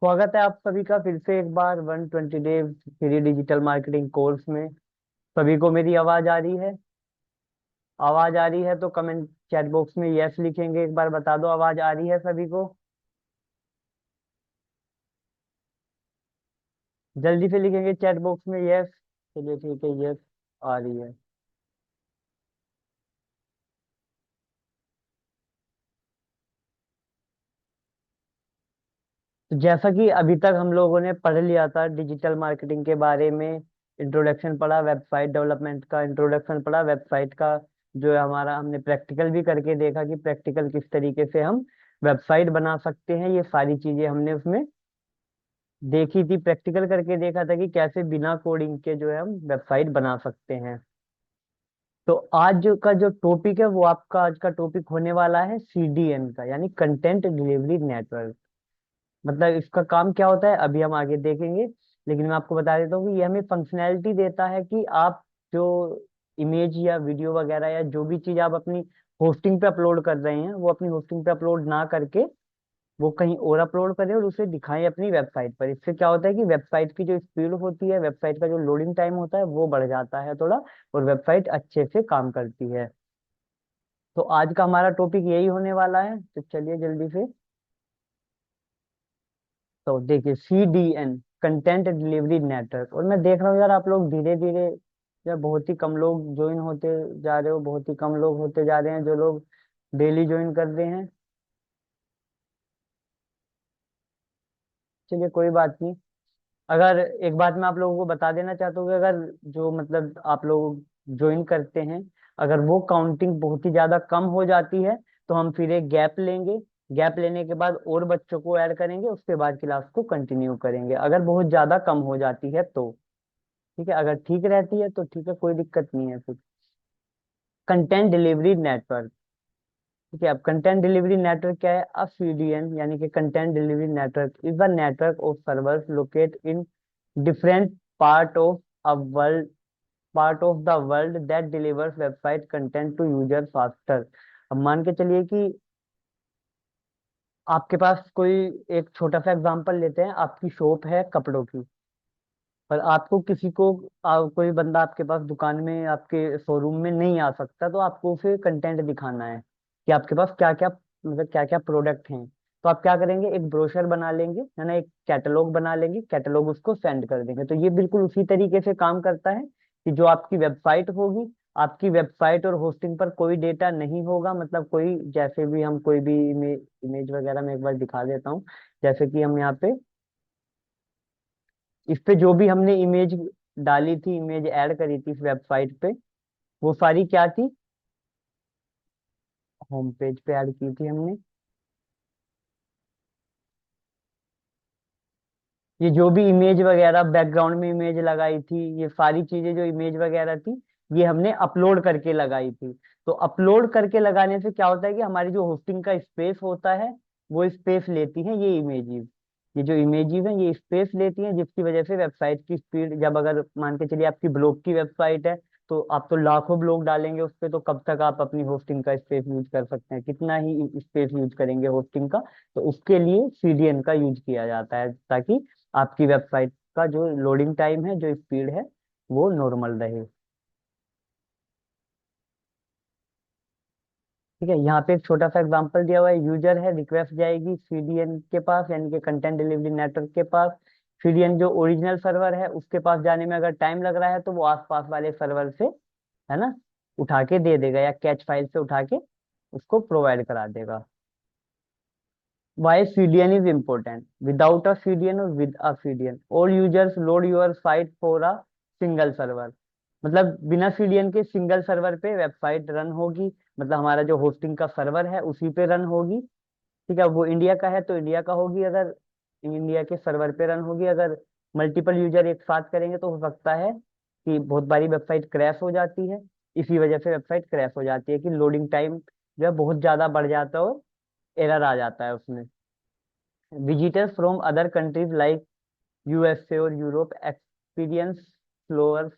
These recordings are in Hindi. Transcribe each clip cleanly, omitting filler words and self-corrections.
स्वागत है आप सभी का फिर से एक बार 120 day free digital marketing course में। सभी को मेरी आवाज आ रही है? आवाज आ रही है तो कमेंट चैट बॉक्स में यस लिखेंगे। एक बार बता दो आवाज आ रही है सभी को। जल्दी से लिखेंगे चैट बॉक्स में यस। चलिए ठीक है, यस आ रही है। तो जैसा कि अभी तक हम लोगों ने पढ़ लिया था डिजिटल मार्केटिंग के बारे में, इंट्रोडक्शन पढ़ा, वेबसाइट डेवलपमेंट का इंट्रोडक्शन पढ़ा, वेबसाइट का जो है हमारा, हमने प्रैक्टिकल भी करके देखा कि प्रैक्टिकल किस तरीके से हम वेबसाइट बना सकते हैं। ये सारी चीजें हमने उसमें देखी थी, प्रैक्टिकल करके देखा था कि कैसे बिना कोडिंग के जो है हम वेबसाइट बना सकते हैं। तो आज का जो टॉपिक है वो आपका आज का टॉपिक होने वाला है सीडीएन का, यानी कंटेंट डिलीवरी नेटवर्क। मतलब इसका काम क्या होता है अभी हम आगे देखेंगे, लेकिन मैं आपको बता देता हूँ कि ये हमें फंक्शनैलिटी देता है कि आप जो इमेज या वीडियो वगैरह या जो भी चीज आप अपनी होस्टिंग पे अपलोड कर रहे हैं वो अपनी होस्टिंग पे अपलोड ना करके वो कहीं और अपलोड करें और उसे दिखाएं अपनी वेबसाइट पर। इससे क्या होता है कि वेबसाइट की जो स्पीड होती है, वेबसाइट का जो लोडिंग टाइम होता है वो बढ़ जाता है थोड़ा, और वेबसाइट अच्छे से काम करती है। तो आज का हमारा टॉपिक यही होने वाला है, तो चलिए जल्दी से। तो देखिए CDN, कंटेंट डिलीवरी नेटवर्क। और मैं देख रहा हूँ यार आप लोग धीरे धीरे यार बहुत ही कम लोग ज्वाइन होते जा रहे हो, बहुत ही कम लोग होते जा रहे हैं जो लोग डेली ज्वाइन कर रहे हैं। चलिए कोई बात नहीं। अगर एक बात मैं आप लोगों को बता देना चाहता हूँ कि अगर जो मतलब आप लोग ज्वाइन करते हैं, अगर वो काउंटिंग बहुत ही ज्यादा कम हो जाती है तो हम फिर एक गैप लेंगे। गैप लेने के बाद और बच्चों को ऐड करेंगे, उसके बाद क्लास को कंटिन्यू करेंगे, अगर बहुत ज्यादा कम हो जाती है तो। ठीक है, अगर ठीक रहती है तो ठीक है, कोई दिक्कत नहीं है फिर। Content delivery network. ठीक है, अब कंटेंट डिलीवरी नेटवर्क क्या है? अब सीडीएन यानी कि content delivery network is the network of servers locate in different part of a world part of the world that delivers website content to user faster. अब मान के चलिए कि आपके पास कोई, एक छोटा सा एग्जांपल लेते हैं, आपकी शॉप है कपड़ों की, पर आपको किसी को कोई बंदा आपके पास दुकान में आपके शोरूम में नहीं आ सकता, तो आपको उसे कंटेंट दिखाना है कि आपके पास क्या क्या, मतलब क्या क्या प्रोडक्ट हैं। तो आप क्या करेंगे, एक ब्रोशर बना लेंगे, है ना, एक कैटलॉग बना लेंगे, कैटलॉग उसको सेंड कर देंगे। तो ये बिल्कुल उसी तरीके से काम करता है कि जो आपकी वेबसाइट होगी, आपकी वेबसाइट और होस्टिंग पर कोई डेटा नहीं होगा, मतलब कोई, जैसे भी हम कोई भी इमेज वगैरह मैं एक बार दिखा देता हूँ। जैसे कि हम यहाँ पे इस पे जो भी हमने इमेज डाली थी, इमेज ऐड करी थी इस वेबसाइट पे, वो सारी क्या थी, होम पेज पे ऐड की थी हमने। ये जो भी इमेज वगैरह बैकग्राउंड में इमेज लगाई थी, ये सारी चीजें जो इमेज वगैरह थी, ये हमने अपलोड करके लगाई थी। तो अपलोड करके लगाने से क्या होता है कि हमारी जो होस्टिंग का स्पेस होता है वो स्पेस लेती हैं ये इमेजेस। ये जो इमेजेस हैं ये स्पेस लेती हैं, जिसकी वजह से वेबसाइट की स्पीड, जब अगर मान के चलिए आपकी ब्लॉग की वेबसाइट है तो आप तो लाखों ब्लॉग डालेंगे उस पे, तो कब तक आप अपनी होस्टिंग का स्पेस यूज कर सकते हैं, कितना ही स्पेस यूज करेंगे होस्टिंग का। तो उसके लिए सीडीएन का यूज किया जाता है, ताकि आपकी वेबसाइट का जो लोडिंग टाइम है, जो स्पीड है, वो नॉर्मल रहे। ठीक है, यहाँ पे एक छोटा सा एग्जांपल दिया हुआ है, यूजर है, रिक्वेस्ट जाएगी सीडीएन के पास, यानी कि कंटेंट डिलीवरी नेटवर्क के पास। सीडीएन जो ओरिजिनल सर्वर है उसके पास जाने में अगर टाइम लग रहा है तो वो आसपास वाले सर्वर से, है ना, उठा के दे देगा, या कैच फाइल से उठा के उसको प्रोवाइड करा देगा। Why CDN is important? Without a CDN or with a CDN, all users load your site for a single server। मतलब बिना सीडीएन के सिंगल सर्वर पे वेबसाइट रन होगी, मतलब हमारा जो होस्टिंग का सर्वर है उसी पे रन होगी। ठीक है, वो इंडिया का है तो इंडिया का होगी, अगर इंडिया के सर्वर पे रन होगी। अगर मल्टीपल यूजर एक साथ करेंगे तो हो सकता है कि बहुत बारी वेबसाइट क्रैश हो जाती है। इसी वजह से वेबसाइट क्रैश हो जाती है कि लोडिंग टाइम जो है बहुत ज्यादा बढ़ जाता है और एरर आ जाता है उसमें। Visitors from other countries like USA और Europe experience slower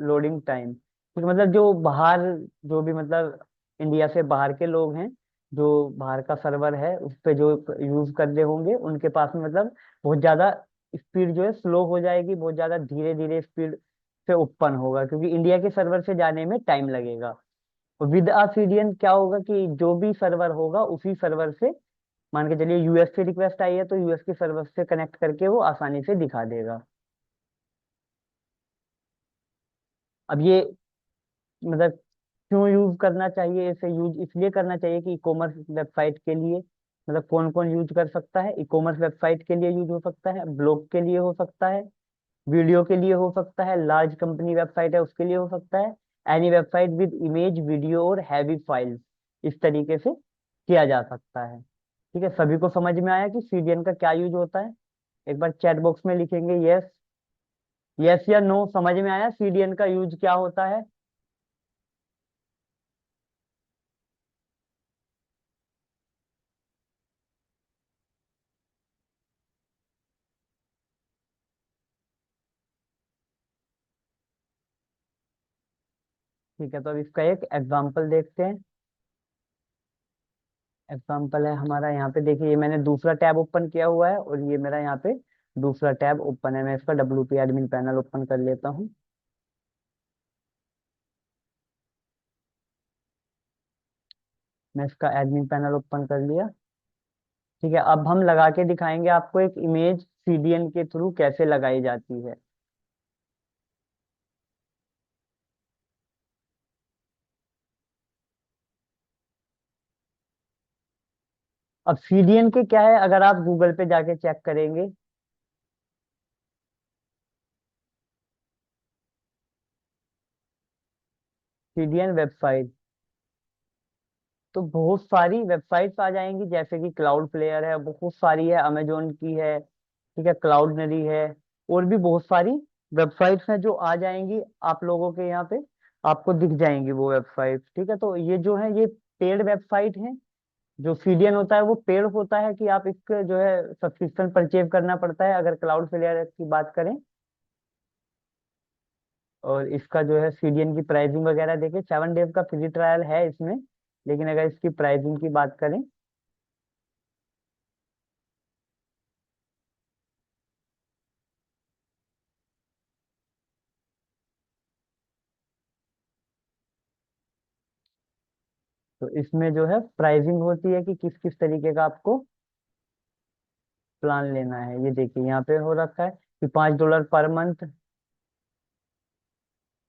loading time. क्योंकि मतलब जो बाहर, जो भी मतलब इंडिया से बाहर के लोग हैं, जो बाहर का सर्वर है उस पे जो यूज कर रहे होंगे, उनके पास में मतलब बहुत ज्यादा स्पीड जो है स्लो हो जाएगी, बहुत ज्यादा धीरे धीरे स्पीड से उत्पन्न होगा, क्योंकि इंडिया के सर्वर से जाने में टाइम लगेगा। और विद आ सीडीएन क्या होगा कि जो भी सर्वर होगा उसी सर्वर से, मान के चलिए यूएस से रिक्वेस्ट आई है तो यूएस के सर्वर से कनेक्ट करके वो आसानी से दिखा देगा। अब ये मतलब क्यों यूज करना चाहिए, इसे यूज इसलिए करना चाहिए कि ई कॉमर्स वेबसाइट के लिए, मतलब कौन कौन यूज कर सकता है, ई कॉमर्स वेबसाइट के लिए यूज हो सकता है, ब्लॉग के लिए हो सकता है, वीडियो के लिए हो सकता है, लार्ज कंपनी वेबसाइट है उसके लिए हो सकता है, any website with image video और हैवी फाइल्स, इस तरीके से किया जा सकता है। ठीक है, सभी को समझ में आया कि सीडीएन का क्या यूज होता है? एक बार चैट बॉक्स में लिखेंगे यस, यस या नो, समझ में आया सीडीएन का यूज क्या होता है? ठीक है, तो अब इसका एक एग्जांपल देखते हैं। एग्जांपल है हमारा यहाँ पे, देखिए ये मैंने दूसरा टैब ओपन किया हुआ है और ये मेरा यहाँ पे दूसरा टैब ओपन है। मैं इसका WP एडमिन पैनल ओपन कर लेता हूँ। मैं इसका एडमिन पैनल ओपन कर लिया। ठीक है, अब हम लगा के दिखाएंगे आपको एक इमेज सीडीएन के थ्रू कैसे लगाई जाती है। अब सीडीएन के क्या है, अगर आप गूगल पे जाके चेक करेंगे, सीडीएन वेबसाइट, तो बहुत सारी वेबसाइट्स आ जाएंगी, जैसे कि क्लाउड प्लेयर है, बहुत सारी है, अमेजोन की है, ठीक है, क्लाउडनरी है, और भी बहुत सारी वेबसाइट्स हैं जो आ जाएंगी आप लोगों के यहाँ पे, आपको दिख जाएंगी वो वेबसाइट। ठीक है, तो ये जो है ये पेड वेबसाइट है। जो सीडीएन होता है वो पेड होता है, कि आप इसके जो है सब्सक्रिप्शन परचेज करना पड़ता है अगर क्लाउड प्लेयर की बात करें। और इसका जो है सीडीएन की प्राइसिंग वगैरह देखें, 7 डेज का फ्री ट्रायल है इसमें, लेकिन अगर इसकी प्राइसिंग की बात करें, तो इसमें जो है प्राइसिंग होती है कि किस किस तरीके का आपको प्लान लेना है। ये देखिए यहाँ पे हो रखा है कि $5 पर मंथ,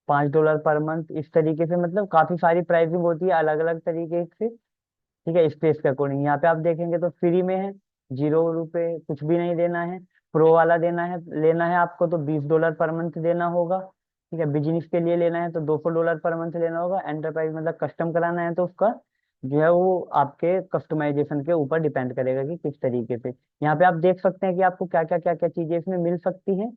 $5 पर मंथ, इस तरीके से, मतलब काफी सारी प्राइसिंग होती है अलग अलग तरीके से। ठीक है, स्पेस के अकॉर्डिंग यहाँ पे आप देखेंगे तो फ्री में है, 0 रुपए, कुछ भी नहीं देना है। प्रो वाला देना है, लेना है आपको तो $20 पर मंथ देना होगा। ठीक है, बिजनेस के लिए लेना है तो $200 पर मंथ लेना होगा। एंटरप्राइज मतलब कस्टम कराना है तो उसका जो है वो आपके कस्टमाइजेशन के ऊपर डिपेंड करेगा कि किस तरीके से। यहाँ पे आप देख सकते हैं कि आपको क्या क्या चीजें इसमें मिल सकती हैं।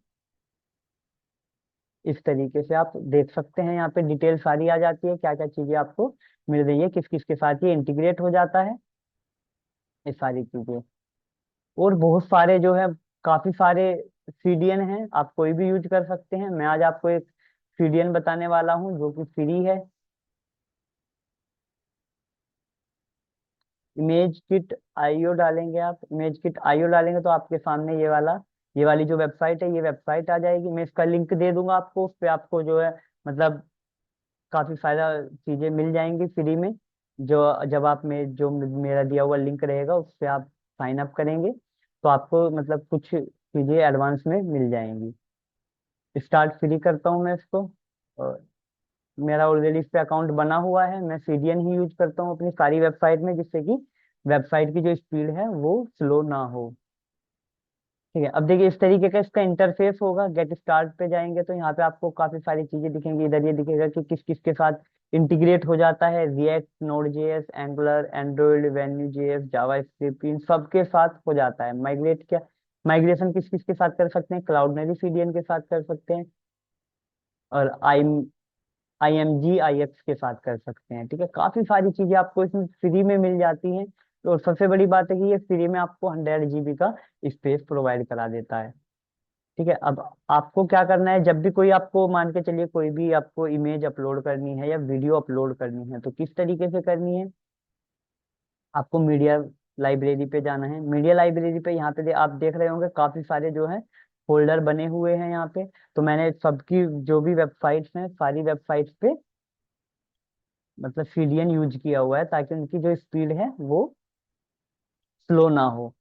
इस तरीके से आप देख सकते हैं, यहाँ पे डिटेल सारी आ जाती है, क्या क्या चीजें आपको मिल रही है, किस किस के साथ ये इंटीग्रेट हो जाता है, ये सारी चीजें। और बहुत सारे जो है, काफी सारे सीडीएन हैं, आप कोई भी यूज कर सकते हैं। मैं आज आपको एक सीडीएन बताने वाला हूँ जो कि फ्री है। इमेज किट आईओ डालेंगे, आप इमेज किट आईओ डालेंगे तो आपके सामने ये वाली जो वेबसाइट है, ये वेबसाइट आ जाएगी। मैं इसका लिंक दे दूंगा आपको, उस पर आपको जो है मतलब काफी सारा चीजें मिल जाएंगी फ्री में। जो जब आप में जो मेरा दिया हुआ लिंक रहेगा उस पर आप साइन अप करेंगे तो आपको मतलब कुछ चीजें एडवांस में मिल जाएंगी। स्टार्ट फ्री करता हूँ मैं इसको। और मेरा ऑलरेडी इस पे अकाउंट बना हुआ है, मैं सीडीएन ही यूज करता हूँ अपनी सारी वेबसाइट में, जिससे कि वेबसाइट की जो स्पीड है वो स्लो ना हो। ठीक है, अब देखिए इस तरीके का इसका इंटरफेस होगा। गेट स्टार्ट पे जाएंगे तो यहाँ पे आपको काफी सारी चीजें दिखेंगी। इधर ये दिखेगा कि किस किस के साथ इंटीग्रेट हो जाता है, React, Node JS, Angular, Android, Vue JS, JavaScript, इन सबके साथ हो जाता है। माइग्रेट क्या, माइग्रेशन किस किस के साथ कर सकते हैं, क्लाउडनेरी सीडीएन के साथ कर सकते हैं, और IMG IX के साथ कर सकते हैं। ठीक है, काफी सारी चीजें आपको इसमें फ्री में मिल जाती हैं। तो सबसे बड़ी बात है कि ये फ्री में आपको 100 GB का स्पेस प्रोवाइड करा देता है। ठीक है, अब आपको क्या करना है, जब भी कोई आपको, मान के चलिए कोई भी आपको इमेज अपलोड करनी है या वीडियो अपलोड करनी है तो किस तरीके से करनी है, आपको मीडिया लाइब्रेरी पे जाना है। मीडिया लाइब्रेरी पे यहाँ पे आप देख रहे होंगे काफी सारे जो है फोल्डर बने हुए हैं यहाँ पे। तो मैंने सबकी जो भी वेबसाइट्स हैं सारी वेबसाइट्स पे मतलब सीडीएन यूज किया हुआ है, ताकि उनकी जो स्पीड है वो स्लो ना हो।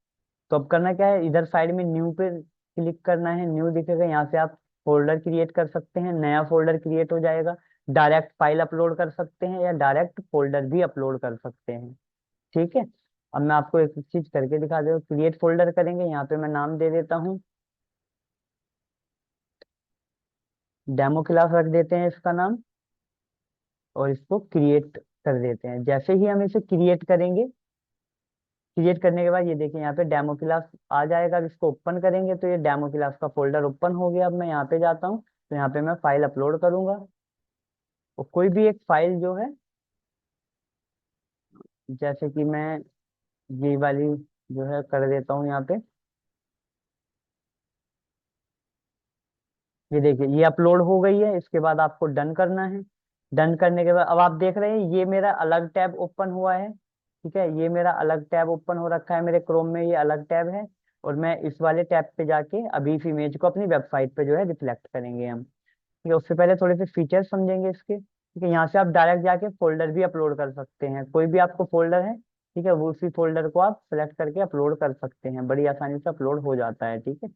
तो अब करना क्या है, इधर साइड में न्यू पे क्लिक करना है, न्यू दिखेगा, यहाँ से आप फोल्डर क्रिएट कर सकते हैं, नया फोल्डर क्रिएट हो जाएगा। डायरेक्ट फाइल अपलोड कर सकते हैं या डायरेक्ट फोल्डर भी अपलोड कर सकते हैं। ठीक है। अब मैं आपको एक चीज करके दिखा दे, क्रिएट फोल्डर करेंगे, यहाँ पे मैं नाम दे देता हूँ, डेमो क्लास रख देते हैं इसका नाम, और इसको क्रिएट कर देते हैं। जैसे ही हम इसे क्रिएट करेंगे, क्रिएट करने के बाद ये देखिए यहाँ पे डेमो क्लास आ जाएगा। अब इसको ओपन करेंगे तो ये डेमो क्लास का फोल्डर ओपन हो गया। अब मैं यहाँ पे जाता हूँ, तो यहाँ पे मैं फाइल अपलोड करूंगा, और कोई भी एक फाइल जो है, जैसे कि मैं ये वाली जो है कर देता हूँ यहाँ पे। ये देखिए ये अपलोड हो गई है। इसके बाद आपको डन करना है। डन करने के बाद अब आप देख रहे हैं ये मेरा अलग टैब ओपन हुआ है। ठीक है, ये मेरा अलग टैब ओपन हो रखा है मेरे क्रोम में, ये अलग टैब है। और मैं इस वाले टैब पे जाके अभी इस इमेज को अपनी वेबसाइट पे जो है रिफ्लेक्ट करेंगे हम। ठीक है, उससे पहले थोड़े से फीचर्स समझेंगे इसके। ठीक है, यहाँ से आप डायरेक्ट जाके फोल्डर भी अपलोड कर सकते हैं, कोई भी आपको फोल्डर है, ठीक है, वो उसी फोल्डर को आप सेलेक्ट करके अपलोड कर सकते हैं, बड़ी आसानी से अपलोड हो जाता है। ठीक है,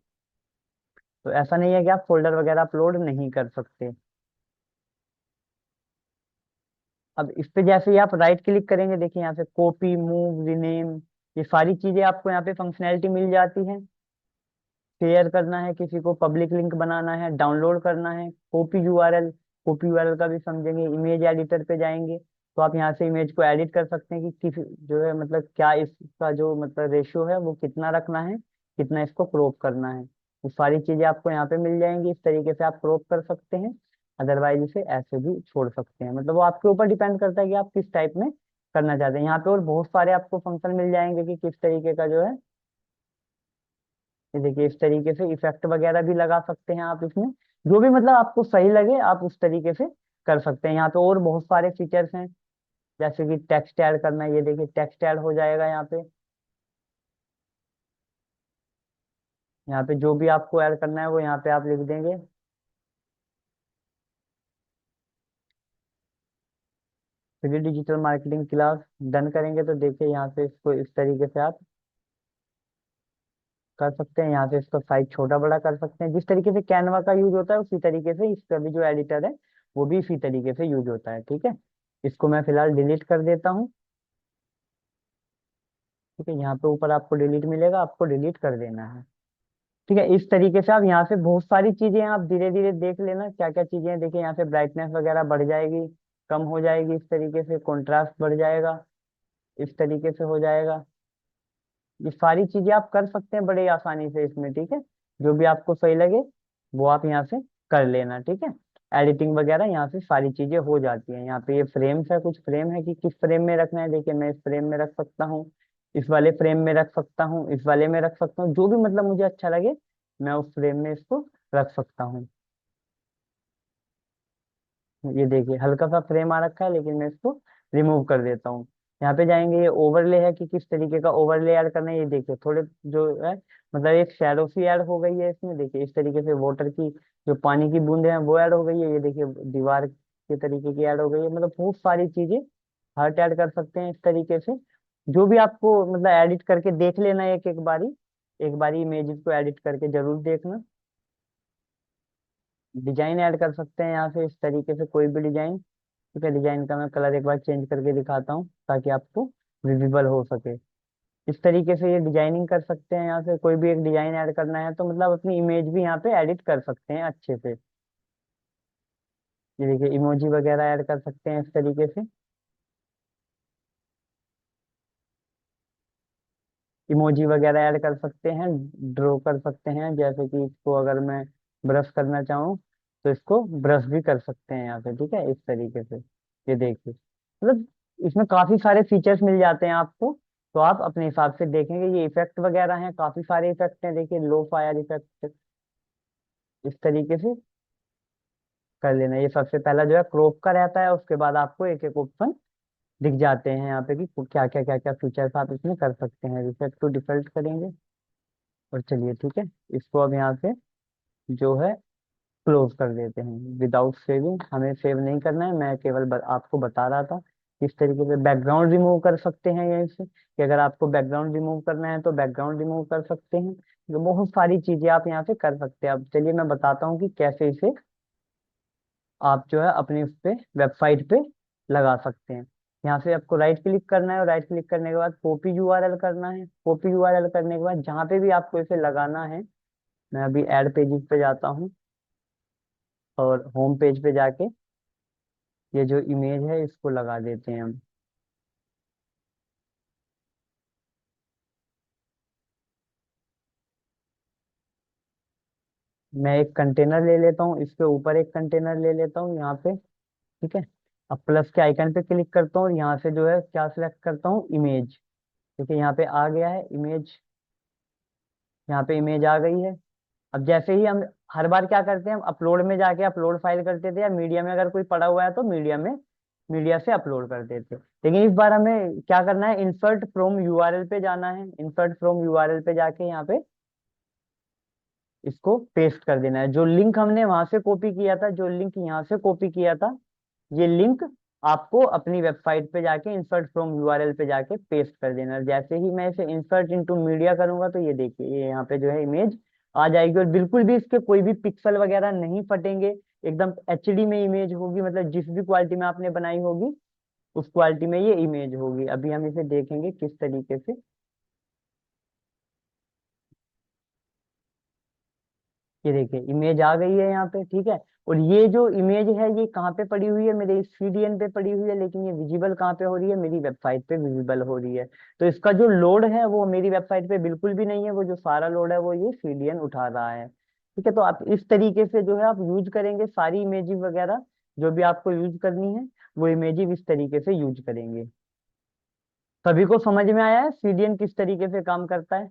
तो ऐसा नहीं है कि आप फोल्डर वगैरह अपलोड नहीं कर सकते। अब इस पे जैसे ही आप राइट क्लिक करेंगे, देखिए यहाँ से कॉपी, मूव, रीनेम, ये सारी चीजें आपको यहाँ पे फंक्शनैलिटी मिल जाती है। शेयर करना है किसी को, पब्लिक लिंक बनाना है, डाउनलोड करना है, कॉपी यूआरएल, कॉपी यूआरएल का भी समझेंगे। इमेज एडिटर पे जाएंगे तो आप यहाँ से इमेज को एडिट कर सकते हैं कि किस जो है मतलब क्या इसका जो मतलब रेशियो है वो कितना रखना है, कितना इसको क्रॉप करना है। वो सारी चीजें आपको यहाँ पे मिल जाएंगी। इस तरीके से आप क्रॉप कर सकते हैं, अदरवाइज इसे ऐसे भी छोड़ सकते हैं। मतलब वो आपके ऊपर डिपेंड करता है कि आप किस टाइप में करना चाहते हैं। यहाँ पे और बहुत सारे आपको फंक्शन मिल जाएंगे कि किस तरीके का जो है, ये देखिए इस तरीके से इफेक्ट वगैरह भी लगा सकते हैं आप इसमें। जो भी मतलब आपको सही लगे आप उस तरीके से कर सकते हैं। यहाँ पे और बहुत सारे फीचर्स हैं, जैसे कि टेक्स्ट ऐड करना है, ये देखिए टेक्स्ट ऐड हो जाएगा यहाँ पे। यहाँ पे जो भी आपको ऐड करना है वो यहाँ पे आप लिख देंगे। फिर डिजिटल मार्केटिंग क्लास डन करेंगे तो देखिए यहाँ से इसको इस तरीके से आप कर सकते हैं। यहाँ से इसका साइज छोटा बड़ा कर सकते हैं, जिस तरीके से कैनवा का यूज होता है उसी तरीके से इसका भी जो एडिटर है वो भी इसी तरीके से यूज होता है। ठीक है, इसको मैं फिलहाल डिलीट कर देता हूँ। ठीक है, यहाँ पे ऊपर आपको डिलीट मिलेगा, आपको डिलीट कर देना है। ठीक है, इस तरीके से आप यहाँ से बहुत सारी चीजें हैं, आप धीरे धीरे देख लेना क्या क्या चीजें हैं। देखिए यहाँ से ब्राइटनेस वगैरह बढ़ जाएगी, कम हो जाएगी, इस तरीके से कॉन्ट्रास्ट बढ़ जाएगा, इस तरीके से हो जाएगा। ये सारी चीजें आप कर सकते हैं बड़े आसानी से इसमें। ठीक है, जो भी आपको सही लगे वो आप यहाँ से कर लेना। ठीक है, एडिटिंग वगैरह यहाँ से सारी चीजें हो जाती हैं। यहाँ पे ये फ्रेम्स है, कुछ फ्रेम है कि किस फ्रेम में रखना है। देखिए मैं इस फ्रेम में रख सकता हूँ, इस वाले फ्रेम में रख सकता हूँ, इस वाले में रख सकता हूँ, जो भी मतलब मुझे अच्छा लगे मैं उस फ्रेम में इसको रख सकता हूँ। ये देखिए हल्का सा फ्रेम आ रखा है, लेकिन मैं इसको रिमूव कर देता हूँ। यहाँ पे जाएंगे, ये ओवरले है कि किस तरीके का ओवरले ऐड करना है। ये देखिए थोड़े जो है मतलब एक शैडो सी ऐड हो गई है इसमें। देखिए इस तरीके से वाटर की जो पानी की बूंदे हैं वो ऐड हो गई है। ये देखिए दीवार के तरीके की ऐड हो गई है। मतलब बहुत सारी चीजें हर्ट ऐड कर सकते हैं इस तरीके से। जो भी आपको मतलब एडिट करके देख लेना है एक बारी इमेजेस को एडिट करके जरूर देखना। डिजाइन ऐड कर सकते हैं यहाँ से इस तरीके से कोई भी डिजाइन। ठीक है, डिजाइन का मैं कलर एक बार चेंज करके दिखाता हूँ ताकि आपको विजिबल हो सके। इस तरीके से ये डिजाइनिंग कर सकते हैं। यहाँ से कोई भी एक डिजाइन ऐड करना है तो मतलब अपनी इमेज भी यहाँ पे एडिट कर सकते हैं अच्छे से। ये देखिए इमोजी वगैरह ऐड कर सकते हैं इस तरीके से। इमोजी वगैरह ऐड कर सकते हैं, ड्रॉ कर सकते हैं। जैसे कि इसको अगर मैं ब्रश करना चाहूँ तो इसको ब्रश भी कर सकते हैं यहाँ से। ठीक है, इस तरीके से ये देखिए मतलब इसमें काफी सारे फीचर्स मिल जाते हैं आपको। तो आप अपने हिसाब से देखेंगे। ये इफेक्ट वगैरह हैं, काफी सारे इफेक्ट हैं। देखिए लो फायर इफेक्ट, इस तरीके से कर लेना। ये सबसे पहला जो है क्रॉप का रहता है, उसके बाद आपको एक एक ऑप्शन दिख जाते हैं यहाँ पे कि क्या क्या फीचर्स आप इसमें कर सकते हैं। रिसेट टू डिफॉल्ट करेंगे और चलिए ठीक है, इसको अब यहाँ पे जो है क्लोज कर देते हैं विदाउट सेविंग। हमें सेव नहीं करना है, मैं केवल आपको बता रहा था किस तरीके से बैकग्राउंड रिमूव कर सकते हैं यहीं से, कि अगर आपको बैकग्राउंड रिमूव करना है तो बैकग्राउंड रिमूव कर सकते हैं। तो बहुत सारी चीजें आप यहाँ से कर सकते हैं। अब चलिए मैं बताता हूँ कि कैसे इसे आप जो है अपनी उस पे वेबसाइट पे लगा सकते हैं। यहाँ से आपको राइट क्लिक करना है और राइट क्लिक करने के बाद कॉपी यूआरएल करना है। कॉपी यूआरएल करने के बाद जहाँ पे भी आपको इसे लगाना है, मैं अभी ऐड पेजेस पे जाता हूँ और होम पेज पे जाके ये जो इमेज है इसको लगा देते हैं हम। मैं एक कंटेनर ले लेता हूँ, इसके ऊपर एक कंटेनर ले लेता हूँ यहाँ पे, ठीक है। अब प्लस के आइकन पे क्लिक करता हूँ और यहाँ से जो है क्या सिलेक्ट करता हूँ, इमेज। ठीक है, यहाँ पे आ गया है इमेज, यहाँ पे इमेज आ गई है। अब जैसे ही हम हर बार क्या करते हैं, हम अपलोड में जाके अपलोड फाइल करते थे, या मीडिया में अगर कोई पड़ा हुआ है तो मीडिया से अपलोड कर देते। लेकिन इस बार हमें क्या करना है, इंसर्ट फ्रॉम यूआरएल पे जाना है। इंसर्ट फ्रॉम यूआरएल पे जाके यहाँ पे इसको पेस्ट कर देना है। जो लिंक हमने वहां से कॉपी किया था, जो लिंक यहाँ से कॉपी किया था, ये लिंक आपको अपनी वेबसाइट पे जाके इंसर्ट फ्रॉम यूआरएल पे जाके पेस्ट कर देना है। जैसे ही मैं इसे इंसर्ट इनटू मीडिया करूंगा तो ये देखिए, ये यहाँ पे जो है इमेज आ जाएगी और बिल्कुल भी इसके कोई भी पिक्सल वगैरह नहीं फटेंगे। एकदम एचडी में इमेज होगी, मतलब जिस भी क्वालिटी में आपने बनाई होगी उस क्वालिटी में ये इमेज होगी। अभी हम इसे देखेंगे किस तरीके से। ये देखिए इमेज आ गई है यहाँ पे, ठीक है। और ये जो इमेज है ये कहाँ पे पड़ी हुई है, मेरे इस सीडीएन पे पड़ी हुई है, लेकिन ये विजिबल कहाँ पे हो रही है, मेरी वेबसाइट पे विजिबल हो रही है। तो इसका जो लोड है वो मेरी वेबसाइट पे बिल्कुल भी नहीं है, वो जो सारा लोड है वो ये सीडीएन उठा रहा है। ठीक है, तो आप इस तरीके से जो है आप यूज करेंगे सारी इमेजेस वगैरह, जो भी आपको यूज करनी है वो इमेजेस इस तरीके से यूज करेंगे। सभी को समझ में आया है सीडीएन किस तरीके से काम करता है?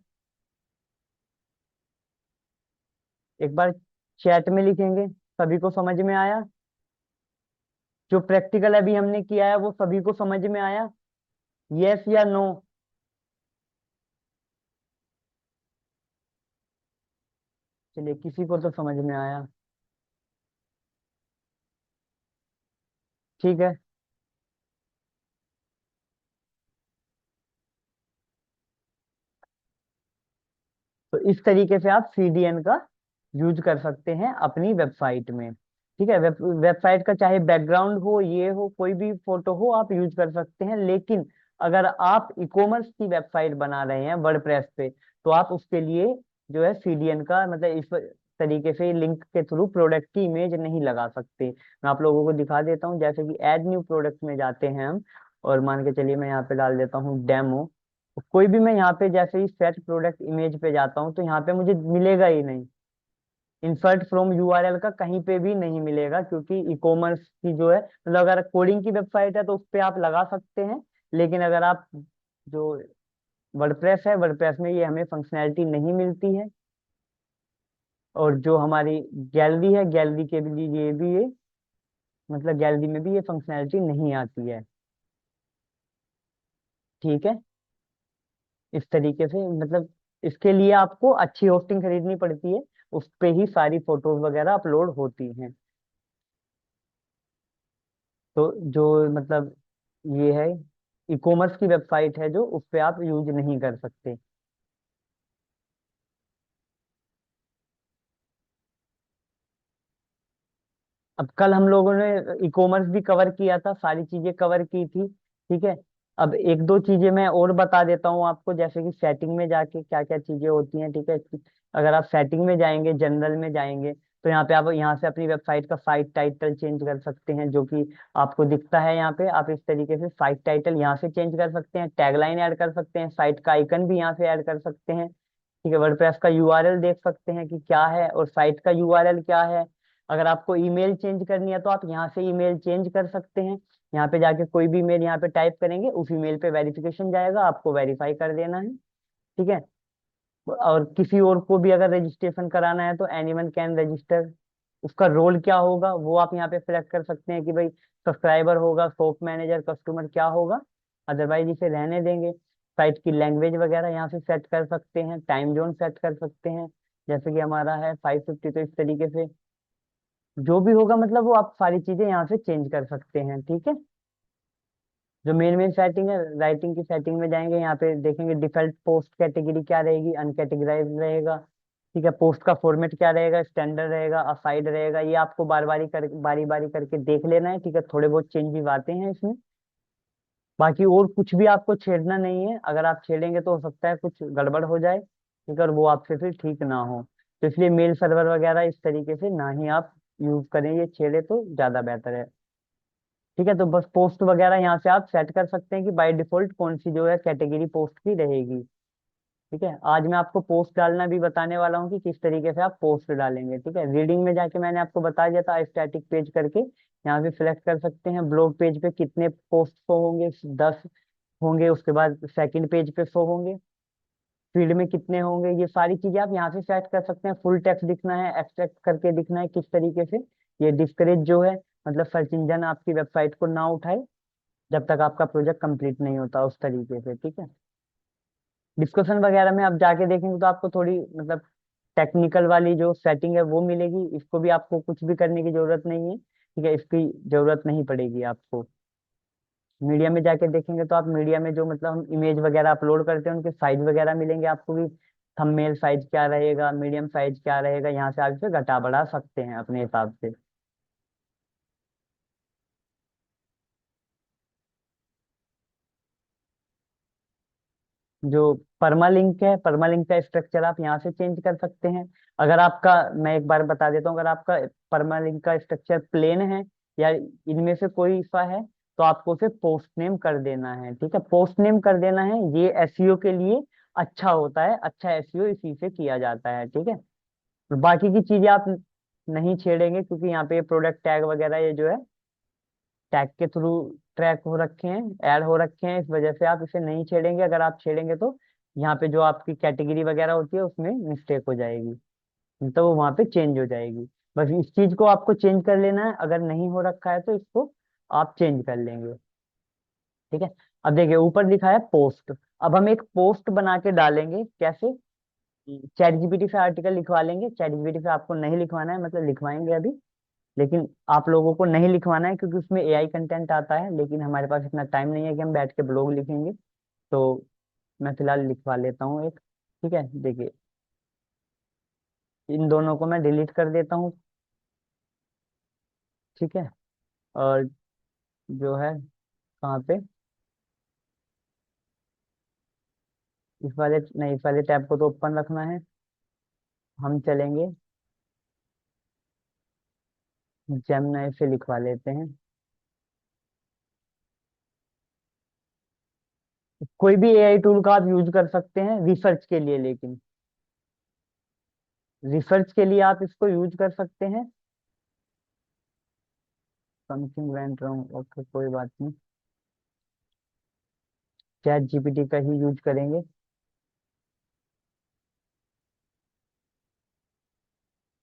एक बार चैट में लिखेंगे, सभी को समझ में आया? जो प्रैक्टिकल अभी हमने किया है वो सभी को समझ में आया? यस या नो? चलिए, किसी को तो समझ में आया। ठीक है, तो इस तरीके से आप सीडीएन का यूज कर सकते हैं अपनी वेबसाइट में। ठीक है, वेबसाइट का चाहे बैकग्राउंड हो, ये हो, कोई भी फोटो हो, आप यूज कर सकते हैं। लेकिन अगर आप ई कॉमर्स की वेबसाइट बना रहे हैं वर्डप्रेस पे, तो आप उसके लिए जो है सीडीएन का मतलब इस तरीके से लिंक के थ्रू प्रोडक्ट की इमेज नहीं लगा सकते। मैं आप लोगों को दिखा देता हूँ, जैसे कि ऐड न्यू प्रोडक्ट में जाते हैं हम, और मान के चलिए मैं यहाँ पे डाल देता हूँ डेमो। कोई भी मैं यहाँ पे जैसे ही सेट प्रोडक्ट इमेज पे जाता हूँ तो यहाँ पे मुझे मिलेगा ही नहीं। इंसर्ट फ्रॉम यूआरएल का कहीं पे भी नहीं मिलेगा, क्योंकि ई कॉमर्स की जो है मतलब अगर कोडिंग की वेबसाइट है तो उस पे आप लगा सकते हैं। लेकिन अगर आप जो वर्डप्रेस है, वर्डप्रेस में ये हमें फंक्शनैलिटी नहीं मिलती है। और जो हमारी गैलरी है, गैलरी के भी लिए ये भी ये मतलब गैलरी में भी ये फंक्शनैलिटी नहीं आती है। ठीक है, इस तरीके से मतलब इसके लिए आपको अच्छी होस्टिंग खरीदनी पड़ती है, उस पे ही सारी फोटोज वगैरह अपलोड होती हैं। तो जो मतलब ये है, ई कॉमर्स की वेबसाइट है जो, उस पे आप यूज नहीं कर सकते। अब कल हम लोगों ने ई कॉमर्स भी कवर किया था, सारी चीजें कवर की थी। ठीक है, अब एक दो चीजें मैं और बता देता हूँ आपको, जैसे कि सेटिंग में जाके क्या क्या चीजें होती हैं। ठीक है, अगर आप सेटिंग में जाएंगे, जनरल में जाएंगे, तो यहाँ पे आप यहाँ से अपनी वेबसाइट का साइट टाइटल चेंज कर सकते हैं, जो कि आपको दिखता है यहाँ पे। आप इस तरीके से साइट टाइटल यहाँ से चेंज कर सकते हैं, टैगलाइन ऐड कर सकते हैं, साइट का आइकन भी यहाँ से ऐड कर सकते हैं। ठीक है, वर्डप्रेस का यूआरएल देख सकते हैं कि क्या है और साइट का यूआरएल क्या है। अगर आपको ईमेल चेंज करनी है तो आप यहाँ से ईमेल चेंज कर सकते हैं। यहाँ पे जाके कोई भी ईमेल यहाँ पे टाइप करेंगे, उस ईमेल पे वेरिफिकेशन जाएगा, आपको वेरीफाई कर देना है। ठीक है, और किसी और को भी अगर रजिस्ट्रेशन कराना है तो एनीवन कैन रजिस्टर। उसका रोल क्या होगा वो आप यहाँ पे सिलेक्ट कर सकते हैं कि भाई सब्सक्राइबर होगा, शॉप मैनेजर, कस्टमर क्या होगा, अदरवाइज इसे रहने देंगे। साइट की लैंग्वेज वगैरह यहाँ से सेट कर सकते हैं, टाइम जोन सेट कर सकते हैं, जैसे कि हमारा है 5:50, तो इस तरीके से जो भी होगा मतलब वो आप सारी चीजें यहाँ से चेंज कर सकते हैं। ठीक है, जो मेन मेन सेटिंग है, राइटिंग की सेटिंग में जाएंगे, यहाँ पे देखेंगे डिफॉल्ट पोस्ट कैटेगरी क्या रहेगी, अनकैटेगराइज रहेगा। ठीक है, पोस्ट का फॉर्मेट क्या रहेगा, स्टैंडर्ड रहेगा, असाइड रहेगा, ये आपको बारी बारी करके देख लेना है। ठीक है, थोड़े बहुत चेंजेस आते हैं इसमें, बाकी और कुछ भी आपको छेड़ना नहीं है। अगर आप छेड़ेंगे तो हो सकता है कुछ गड़बड़ हो जाए, ठीक है, और वो आपसे फिर ठीक ना हो। तो इसलिए मेल सर्वर वगैरह इस तरीके से ना ही आप यूज करें, ये छेड़े तो ज्यादा बेहतर है। ठीक है, तो बस पोस्ट वगैरह यहाँ से आप सेट कर सकते हैं कि बाय डिफॉल्ट कौन सी जो है कैटेगरी पोस्ट की रहेगी। ठीक है, आज मैं आपको पोस्ट डालना भी बताने वाला हूँ कि किस तरीके से आप पोस्ट डालेंगे। ठीक है, रीडिंग में जाके मैंने आपको बता दिया था, स्टैटिक पेज करके यहाँ पे सिलेक्ट कर सकते हैं। ब्लॉग पेज पे कितने पोस्ट शो होंगे, 10 होंगे। उसके बाद सेकंड पेज पे शो होंगे, फील्ड में कितने होंगे, ये सारी चीजें आप यहाँ से सेट कर सकते हैं। फुल टेक्स्ट दिखना है, एक्सट्रैक्ट करके दिखना है, किस तरीके से। ये डिस्करेज जो है, मतलब सर्च इंजन आपकी वेबसाइट को ना उठाए जब तक आपका प्रोजेक्ट कंप्लीट नहीं होता, उस तरीके से। ठीक है, डिस्कशन वगैरह में आप जाके देखेंगे तो आपको थोड़ी मतलब टेक्निकल वाली जो सेटिंग है वो मिलेगी। इसको भी आपको कुछ भी करने की जरूरत नहीं है। ठीक है, इसकी जरूरत नहीं पड़ेगी आपको। मीडिया में जाके देखेंगे तो आप मीडिया में जो मतलब हम इमेज वगैरह अपलोड करते हैं उनके साइज वगैरह मिलेंगे आपको भी। थंबनेल साइज क्या रहेगा, मीडियम साइज क्या रहेगा, यहाँ से आप इसे घटा बढ़ा सकते हैं अपने हिसाब से। जो परमालिंक है, परमालिंक का स्ट्रक्चर आप यहाँ से चेंज कर सकते हैं। अगर आपका, मैं एक बार बता देता हूँ, अगर आपका परमालिंक का स्ट्रक्चर प्लेन है या इनमें से कोई सा है, तो आपको उसे पोस्ट नेम कर देना है। ठीक है, पोस्ट नेम कर देना है, ये एसईओ के लिए अच्छा होता है, अच्छा एसईओ इसी से किया जाता है। ठीक है, और बाकी की चीजें आप नहीं छेड़ेंगे, क्योंकि यहाँ पे प्रोडक्ट टैग वगैरह ये जो है टैग के थ्रू ट्रैक हो रखे हैं, ऐड हो रखे हैं, इस वजह से आप इसे नहीं छेड़ेंगे। अगर आप छेड़ेंगे तो यहाँ पे जो आपकी कैटेगरी वगैरह होती है उसमें मिस्टेक हो जाएगी, तो वो वहाँ पे चेंज हो जाएगी। बस इस चीज को आपको चेंज कर लेना है, अगर नहीं हो रखा है तो इसको आप चेंज कर लेंगे। ठीक है, अब देखिए ऊपर लिखा है पोस्ट। अब हम एक पोस्ट बना के डालेंगे कैसे, चैट जीपीटी से आर्टिकल लिखवा लेंगे। चैट जीपीटी से आपको नहीं लिखवाना है, मतलब लिखवाएंगे अभी, लेकिन आप लोगों को नहीं लिखवाना है क्योंकि उसमें एआई कंटेंट आता है, लेकिन हमारे पास इतना टाइम नहीं है कि हम बैठ के ब्लॉग लिखेंगे। तो मैं फिलहाल लिखवा लेता हूँ एक। ठीक है, देखिए इन दोनों को मैं डिलीट कर देता हूँ। ठीक है, और जो है कहाँ पे, इस वाले नहीं, इस वाले टैब को तो ओपन रखना है। हम चलेंगे जेमिनी से लिखवा लेते हैं। कोई भी एआई टूल का आप यूज कर सकते हैं रिसर्च के लिए, लेकिन रिसर्च के लिए आप इसको यूज कर सकते हैं। समथिंग वेंट रॉन्ग, ओके कोई बात नहीं, चैट जीपीटी का ही यूज करेंगे।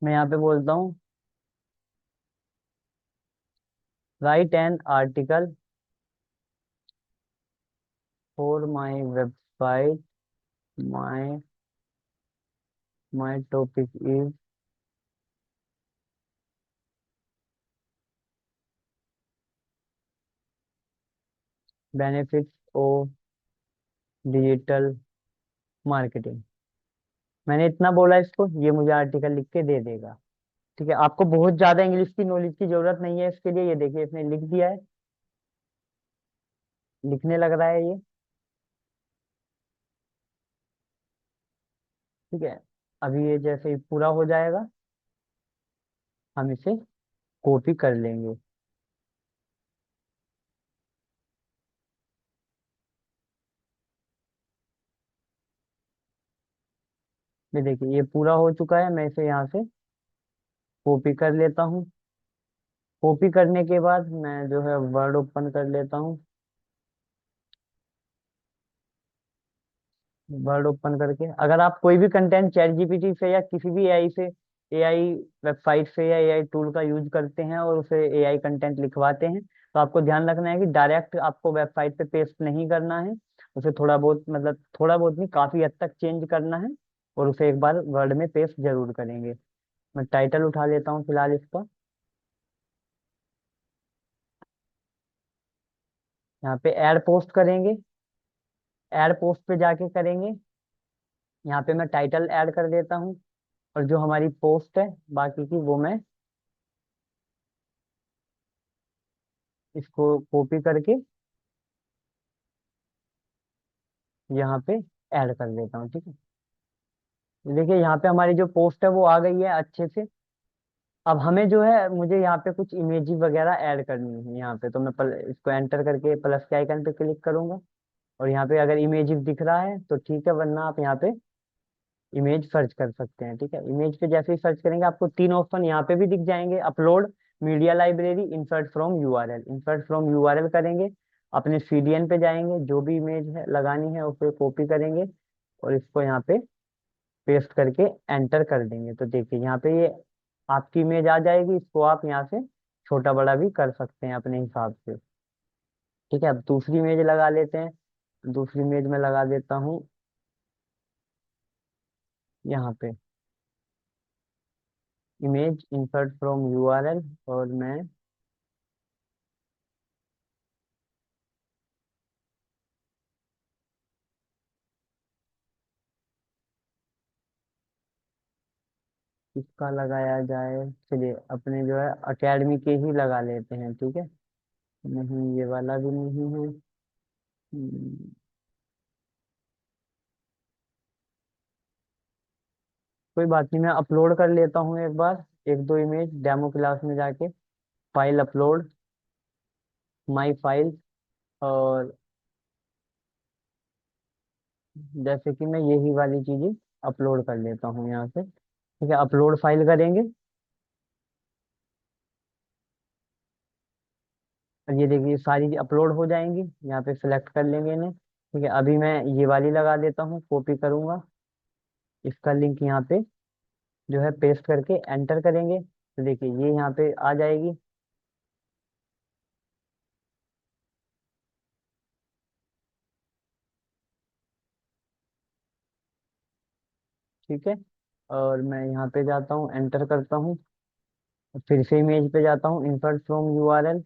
मैं यहाँ पे बोलता हूँ right an article for my website, my my topic is benefits of digital marketing. मैंने इतना बोला इसको, ये मुझे आर्टिकल लिख के दे देगा। ठीक है, आपको बहुत ज्यादा इंग्लिश की नॉलेज की जरूरत नहीं है इसके लिए। ये देखिए इसने लिख दिया है, लिखने लग रहा है ये। ठीक है, अभी ये जैसे ही पूरा हो जाएगा हम इसे कॉपी कर लेंगे। ये देखिए ये पूरा हो चुका है, मैं इसे यहाँ से कॉपी कर लेता हूँ। कॉपी करने के बाद मैं जो है वर्ड ओपन कर लेता हूँ। वर्ड ओपन करके अगर आप कोई भी कंटेंट चैट जीपीटी से या किसी भी एआई से एआई वेबसाइट से या एआई टूल का यूज करते हैं और उसे एआई कंटेंट लिखवाते हैं, तो आपको ध्यान रखना है कि डायरेक्ट आपको वेबसाइट पे पेस्ट नहीं करना है। उसे थोड़ा बहुत, मतलब थोड़ा बहुत नहीं, काफी हद तक चेंज करना है, और उसे एक बार वर्ड में पेस्ट जरूर करेंगे। मैं टाइटल उठा लेता हूँ फिलहाल इसका। यहाँ पे ऐड पोस्ट करेंगे, ऐड पोस्ट पे जाके करेंगे। यहाँ पे मैं टाइटल ऐड कर देता हूँ, और जो हमारी पोस्ट है बाकी की, वो मैं इसको कॉपी करके यहाँ पे ऐड कर देता हूँ, ठीक है। देखिए यहाँ पे हमारी जो पोस्ट है वो आ गई है अच्छे से। अब हमें जो है, मुझे यहाँ पे कुछ इमेज वगैरह ऐड करनी है यहाँ पे, तो मैं इसको एंटर करके प्लस के आइकन पे क्लिक करूंगा, और यहाँ पे अगर इमेज दिख रहा है तो ठीक है, वरना आप यहाँ पे इमेज सर्च कर सकते हैं, ठीक है। इमेज पे जैसे ही सर्च करेंगे आपको तीन ऑप्शन यहाँ पे भी दिख जाएंगे: upload, media library, insert from URL. Insert from URL करेंगे, अपने सीडीएन पे जाएंगे, जो भी इमेज है लगानी है उसे कॉपी करेंगे, और इसको यहाँ पे पेस्ट करके एंटर कर देंगे। तो देखिए यहाँ पे ये आपकी इमेज आ जाएगी। इसको आप यहाँ से छोटा बड़ा भी कर सकते हैं अपने हिसाब से, ठीक है। अब दूसरी इमेज लगा लेते हैं। दूसरी इमेज में लगा देता हूँ यहाँ पे इमेज इंसर्ट फ्रॉम यूआरएल, और मैं किसका लगाया जाए। चलिए अपने जो है अकेडमी के ही लगा लेते हैं, ठीक है। नहीं, ये वाला भी नहीं है। हम्म, कोई बात नहीं, मैं अपलोड कर लेता हूँ एक बार, एक दो इमेज डेमो क्लास में जाके। फाइल अपलोड, माई फाइल, और जैसे कि मैं यही वाली चीजें अपलोड कर लेता हूँ यहाँ से, ठीक है। अपलोड फाइल करेंगे, और ये देखिए सारी अपलोड हो जाएंगी। यहाँ पे सिलेक्ट कर लेंगे इन्हें, ठीक है। अभी मैं ये वाली लगा देता हूँ, कॉपी करूंगा, इसका लिंक यहाँ पे जो है पेस्ट करके एंटर करेंगे, तो देखिए ये यहाँ पे आ जाएगी। ठीक है, और मैं यहाँ पे जाता हूँ, एंटर करता हूँ, फिर से इमेज पे जाता हूँ, insert from URL,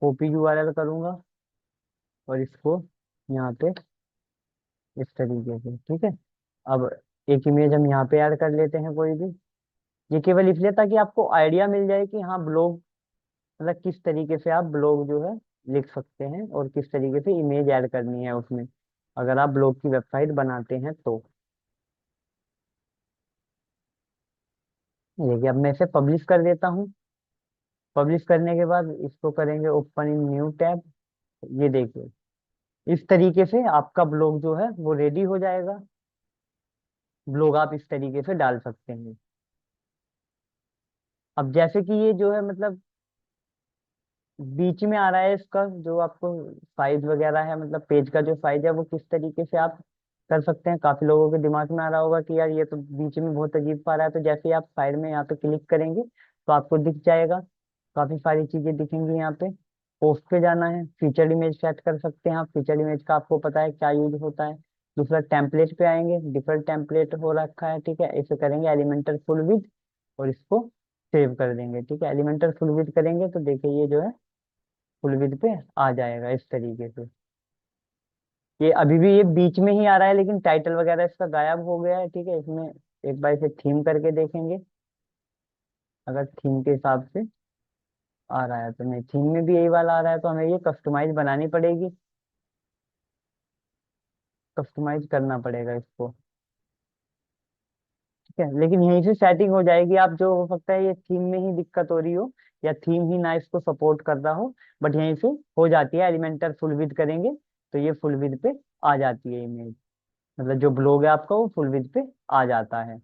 copy URL करूंगा, और इसको यहाँ पे इस तरीके से, ठीक है। अब एक इमेज हम यहाँ पे ऐड कर लेते हैं कोई भी। ये केवल इसलिए ताकि आपको आइडिया मिल जाए कि हाँ ब्लॉग, मतलब किस तरीके से आप ब्लॉग जो है लिख सकते हैं, और किस तरीके से इमेज ऐड करनी है उसमें, अगर आप ब्लॉग की वेबसाइट बनाते हैं तो। देखिए अब मैं इसे पब्लिश कर देता हूँ। पब्लिश करने के बाद इसको करेंगे ओपन इन न्यू टैब। ये देखिए इस तरीके से आपका ब्लॉग जो है वो रेडी हो जाएगा। ब्लॉग आप इस तरीके से डाल सकते हैं। अब जैसे कि ये जो है, मतलब बीच में आ रहा है इसका जो आपको साइज वगैरह है, मतलब पेज का जो साइज है वो किस तरीके से आप कर सकते हैं। काफी लोगों के दिमाग में आ रहा होगा कि यार ये तो बीच में बहुत अजीब सा आ रहा है। तो जैसे ही आप साइड में यहाँ पे क्लिक करेंगे तो आपको दिख जाएगा, काफी सारी चीजें दिखेंगी यहाँ पे। पोस्ट पे जाना है, फीचर्ड इमेज सेट कर सकते हैं आप। फीचर्ड इमेज का आपको पता है क्या यूज होता है। दूसरा टेम्पलेट पे आएंगे, डिफॉल्ट टेम्पलेट हो रखा है, ठीक है। इसे करेंगे एलिमेंटर फुल विड्थ, और इसको सेव कर देंगे, ठीक है। एलिमेंटर फुल विड्थ करेंगे तो देखिए ये जो है फुल विड्थ पे आ जाएगा इस तरीके से। ये अभी भी ये बीच में ही आ रहा है, लेकिन टाइटल वगैरह इसका गायब हो गया है, ठीक है। इसमें एक बार इसे थीम करके देखेंगे, अगर थीम के हिसाब से आ रहा है तो। नहीं, थीम में भी यही वाला आ रहा है, तो हमें ये कस्टमाइज बनानी पड़ेगी, कस्टमाइज करना पड़ेगा इसको, ठीक है। लेकिन यहीं से सेटिंग हो जाएगी। आप जो हो सकता है ये थीम में ही दिक्कत हो रही हो, या थीम ही ना इसको सपोर्ट कर रहा हो, बट यहीं से हो जाती है। एलिमेंटर फुल विड्थ करेंगे तो ये फुल विड्थ पे आ जाती है इमेज, मतलब जो ब्लॉग है आपका वो फुल विड्थ पे आ जाता है।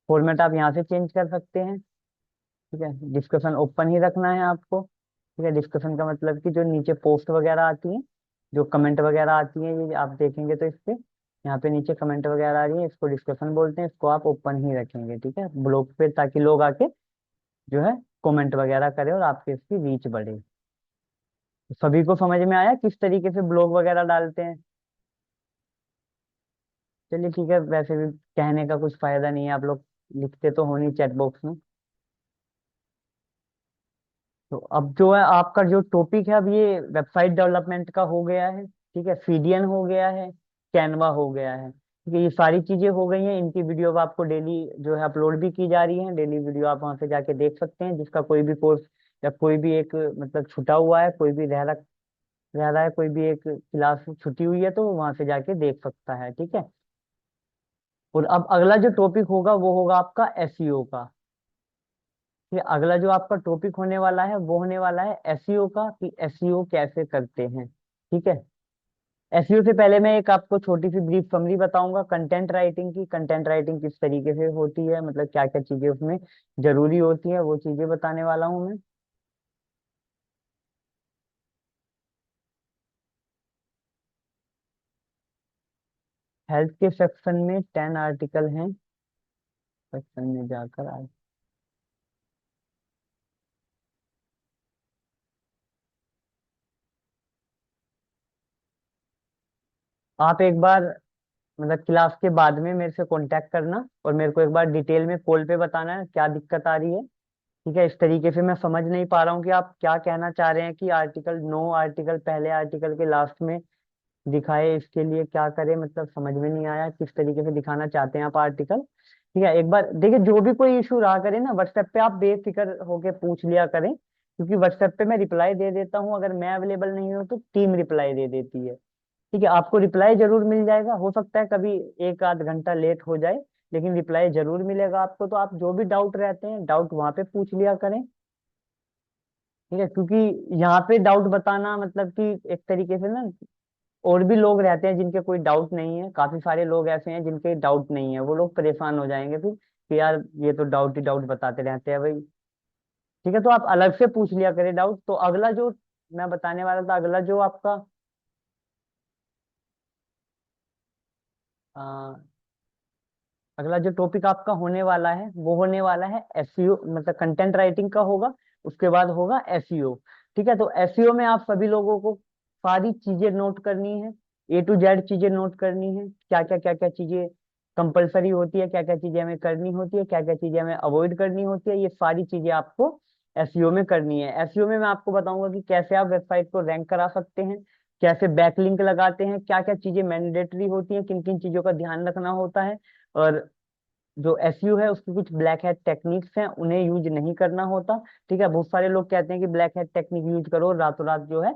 फॉर्मेट आप यहाँ से चेंज कर सकते हैं, ठीक है। डिस्कशन ओपन ही रखना है आपको, ठीक है। डिस्कशन का मतलब कि जो नीचे पोस्ट वगैरह आती हैं, जो कमेंट वगैरह आती हैं, ये आप देखेंगे तो इस पे यहाँ पे नीचे कमेंट वगैरह आ रही है, इसको डिस्कशन बोलते हैं, इसको आप ओपन ही रखेंगे, ठीक है, ब्लॉग पे, ताकि लोग आके जो है कमेंट वगैरह करें और आपके इसकी रीच बढ़े। तो सभी को समझ में आया किस तरीके से ब्लॉग वगैरह डालते हैं? चलिए ठीक है, वैसे भी कहने का कुछ फायदा नहीं है, आप लोग लिखते तो हो नहीं चैट बॉक्स में। तो अब जो है आपका जो टॉपिक है, अब ये वेबसाइट डेवलपमेंट का हो गया है, ठीक है, फीडियन हो गया है, कैनवा हो गया है, ठीक है, ये सारी चीजें हो गई हैं। इनकी वीडियो अब आपको डेली जो है अपलोड भी की जा रही है, डेली वीडियो आप वहां से जाके देख सकते हैं, जिसका कोई भी कोर्स या कोई भी एक मतलब छुटा हुआ है, कोई भी रह रहा है, कोई भी एक क्लास छुटी हुई है, तो वो वहां से जाके देख सकता है, ठीक है। और अब अगला जो टॉपिक होगा वो होगा आपका एसईओ का। ये अगला जो आपका टॉपिक होने वाला है वो होने वाला है एसईओ का, कि एसईओ कैसे करते हैं, ठीक है। एसईओ से पहले मैं एक आपको छोटी सी ब्रीफ समरी बताऊंगा कंटेंट राइटिंग की। कंटेंट राइटिंग किस तरीके से होती है, मतलब क्या क्या चीजें उसमें जरूरी होती है, वो चीजें बताने वाला हूँ मैं। हेल्थ के सेक्शन में 10 आर्टिकल हैं, सेक्शन में जाकर आप एक बार मतलब क्लास के बाद में मेरे से कांटेक्ट करना, और मेरे को एक बार डिटेल में कॉल पे बताना है क्या दिक्कत आ रही है, ठीक है। इस तरीके से मैं समझ नहीं पा रहा हूँ कि आप क्या कहना चाह रहे हैं, कि आर्टिकल, नो आर्टिकल पहले आर्टिकल के लास्ट में दिखाए, इसके लिए क्या करें, मतलब समझ में नहीं आया किस तरीके से दिखाना चाहते हैं आप आर्टिकल, ठीक है। एक बार देखिए, जो भी कोई इशू रहा करे ना, व्हाट्सएप पे आप बेफिक्र होके पूछ लिया करें, क्योंकि व्हाट्सएप पे मैं रिप्लाई दे देता हूँ, अगर मैं अवेलेबल नहीं हूँ तो टीम रिप्लाई दे देती है, ठीक है। आपको रिप्लाई जरूर मिल जाएगा, हो सकता है कभी एक आध घंटा लेट हो जाए, लेकिन रिप्लाई जरूर मिलेगा आपको। तो आप जो भी डाउट रहते हैं, डाउट वहां पे पूछ लिया करें, ठीक है, क्योंकि यहाँ पे डाउट बताना मतलब कि एक तरीके से ना, और भी लोग रहते हैं जिनके कोई डाउट नहीं है, काफी सारे लोग ऐसे हैं जिनके डाउट नहीं है, वो लोग परेशान हो जाएंगे फिर कि यार ये तो डाउट ही डाउट बताते रहते हैं भाई, ठीक है। तो आप अलग से पूछ लिया करें डाउट। तो अगला जो मैं बताने वाला था, अगला जो आपका अगला जो टॉपिक आपका होने वाला है वो होने वाला है एसईओ, मतलब कंटेंट राइटिंग का होगा, उसके बाद होगा एसईओ, ठीक है। तो एसईओ में आप सभी लोगों को सारी चीजें नोट करनी है, A to Z चीजें नोट करनी है, क्या क्या चीजें कंपलसरी होती है, क्या क्या चीजें हमें करनी होती है, क्या क्या चीजें हमें अवॉइड करनी होती है, ये सारी चीजें आपको एसईओ में करनी है। एसईओ में मैं आपको बताऊंगा कि कैसे आप वेबसाइट को रैंक करा सकते हैं, कैसे बैकलिंक लगाते हैं, क्या क्या चीजें मैंडेटरी होती हैं, किन किन चीजों का ध्यान रखना होता है, और जो एसयू है उसकी कुछ ब्लैक हैट टेक्निक्स हैं, उन्हें यूज नहीं करना होता, ठीक है। बहुत सारे लोग कहते हैं कि ब्लैक हैट टेक्निक यूज करो, रातों रात जो है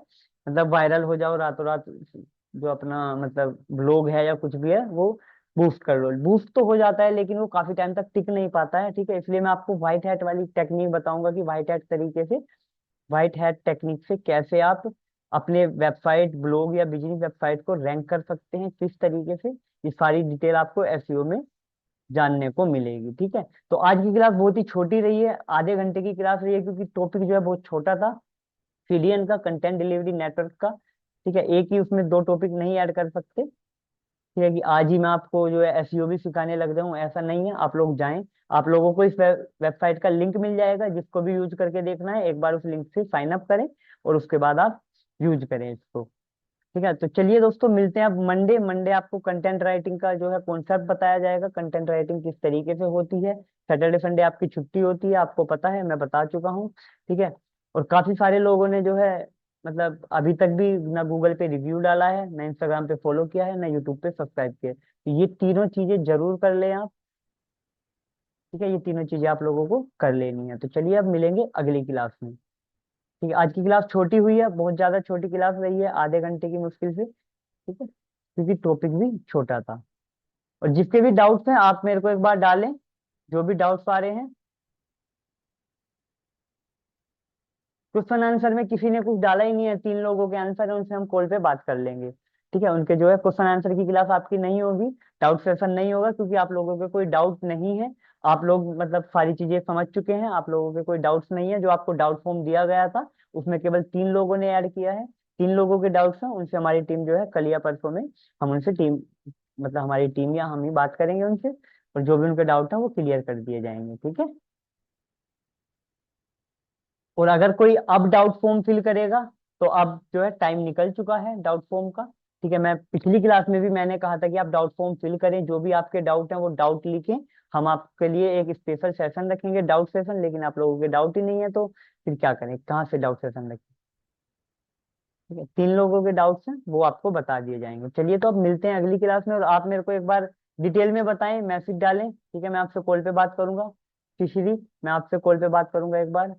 मतलब वायरल हो जाओ, रातों रात जो अपना मतलब ब्लॉग है या कुछ भी है वो बूस्ट कर लो। बूस्ट तो हो जाता है, लेकिन वो काफी टाइम तक टिक नहीं पाता है, ठीक है। इसलिए मैं आपको व्हाइट हैट वाली टेक्निक बताऊंगा, कि व्हाइट हैट तरीके से, व्हाइट हैट टेक्निक से कैसे आप अपने वेबसाइट, ब्लॉग या बिजनेस वेबसाइट को रैंक कर सकते हैं, किस तरीके से, ये सारी डिटेल आपको एसईओ में जानने को मिलेगी, ठीक है। तो आज की क्लास बहुत ही छोटी रही है, आधे घंटे की क्लास रही है, क्योंकि टॉपिक जो है बहुत छोटा था, सीडीएन का, कंटेंट डिलीवरी नेटवर्क का, ठीक है। एक ही उसमें दो टॉपिक नहीं ऐड कर सकते, ठीक है, कि आज ही मैं आपको जो है एसईओ भी सिखाने लग जाऊं, ऐसा नहीं है। आप लोग जाएं, आप लोगों को इस वेबसाइट का लिंक मिल जाएगा, जिसको भी यूज करके देखना है एक बार उस लिंक से साइन अप करें, और उसके बाद आप यूज करें इसको, ठीक है। तो चलिए दोस्तों, मिलते हैं अब मंडे। मंडे आपको कंटेंट राइटिंग का जो है कॉन्सेप्ट बताया जाएगा, कंटेंट राइटिंग किस तरीके से होती है। सैटरडे संडे आपकी छुट्टी होती है, आपको पता है, मैं बता चुका हूँ, ठीक है। और काफी सारे लोगों ने जो है मतलब अभी तक भी ना गूगल पे रिव्यू डाला है, ना इंस्टाग्राम पे फॉलो किया है, ना यूट्यूब पे सब्सक्राइब किया है, तो ये तीनों चीजें जरूर कर लें आप, ठीक है। ये तीनों चीजें आप लोगों को कर लेनी है। तो चलिए अब मिलेंगे अगली क्लास में, ठीक है। आज की क्लास छोटी हुई है, बहुत ज्यादा छोटी क्लास रही है, आधे घंटे की मुश्किल से, ठीक है, क्योंकि टॉपिक भी छोटा था। और जिसके भी डाउट्स हैं आप मेरे को एक बार डालें, जो भी डाउट्स आ रहे हैं। क्वेश्चन आंसर में किसी ने कुछ डाला ही नहीं है, 3 लोगों के आंसर है, उनसे हम कॉल पे बात कर लेंगे, ठीक है। उनके जो है क्वेश्चन आंसर की क्लास आपकी नहीं होगी, डाउट सेशन नहीं होगा, क्योंकि आप लोगों के कोई डाउट नहीं है, आप लोग मतलब सारी चीजें समझ चुके हैं, आप लोगों के कोई डाउट्स नहीं है। जो आपको डाउट फॉर्म दिया गया था उसमें केवल 3 लोगों ने ऐड किया है, 3 लोगों के डाउट्स हैं, उनसे हमारी टीम जो है कल या परसों में हम उनसे टीम मतलब हमारी टीम या हम ही बात करेंगे उनसे, और जो भी उनके डाउट है वो क्लियर कर दिए जाएंगे, ठीक है। और अगर कोई अब डाउट फॉर्म फिल करेगा, तो अब जो है टाइम निकल चुका है डाउट फॉर्म का, ठीक है। मैं पिछली क्लास में भी मैंने कहा था कि आप डाउट फॉर्म फिल करें, जो भी आपके डाउट हैं वो डाउट लिखें। हम आपके लिए एक स्पेशल सेशन रखेंगे, डाउट सेशन, लेकिन आप लोगों के डाउट ही नहीं है तो फिर क्या करें, कहाँ से डाउट सेशन रखें। ठीक है, 3 लोगों के डाउट्स हैं वो आपको बता दिए जाएंगे। चलिए, तो अब मिलते हैं अगली क्लास में, और आप मेरे को एक बार डिटेल में बताएं, मैसेज डालें, ठीक है। मैं आपसे कॉल पे बात करूंगा। शिशिरी, मैं आपसे कॉल पे बात करूंगा एक बार।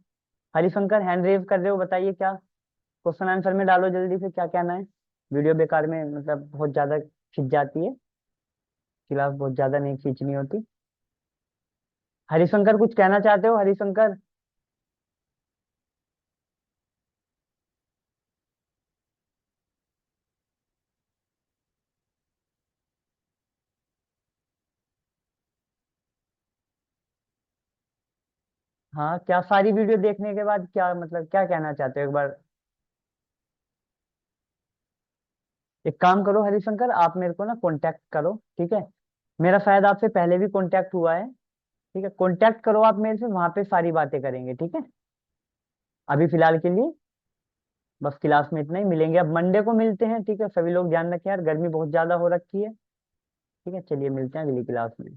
हरिशंकर, हैंड रेज कर रहे हो, बताइए क्या क्वेश्चन आंसर में डालो जल्दी से, क्या कहना है। वीडियो बेकार में मतलब बहुत ज्यादा खिंच जाती है, क्लास बहुत ज्यादा नहीं खींचनी होती। हरिशंकर, कुछ कहना चाहते हो हरिशंकर? हाँ, क्या सारी वीडियो देखने के बाद क्या मतलब क्या कहना चाहते हो एक बार? एक काम करो हरिशंकर, आप मेरे को ना कांटेक्ट करो, ठीक है। मेरा शायद आपसे पहले भी कांटेक्ट हुआ है, ठीक है। कांटेक्ट करो आप मेरे से, वहां पे सारी बातें करेंगे, ठीक है। अभी फिलहाल के लिए बस क्लास में इतना ही, मिलेंगे अब मंडे को मिलते हैं, ठीक है। सभी लोग ध्यान रखें यार, गर्मी बहुत ज्यादा हो रखी है, ठीक है। चलिए, मिलते हैं अगली क्लास में।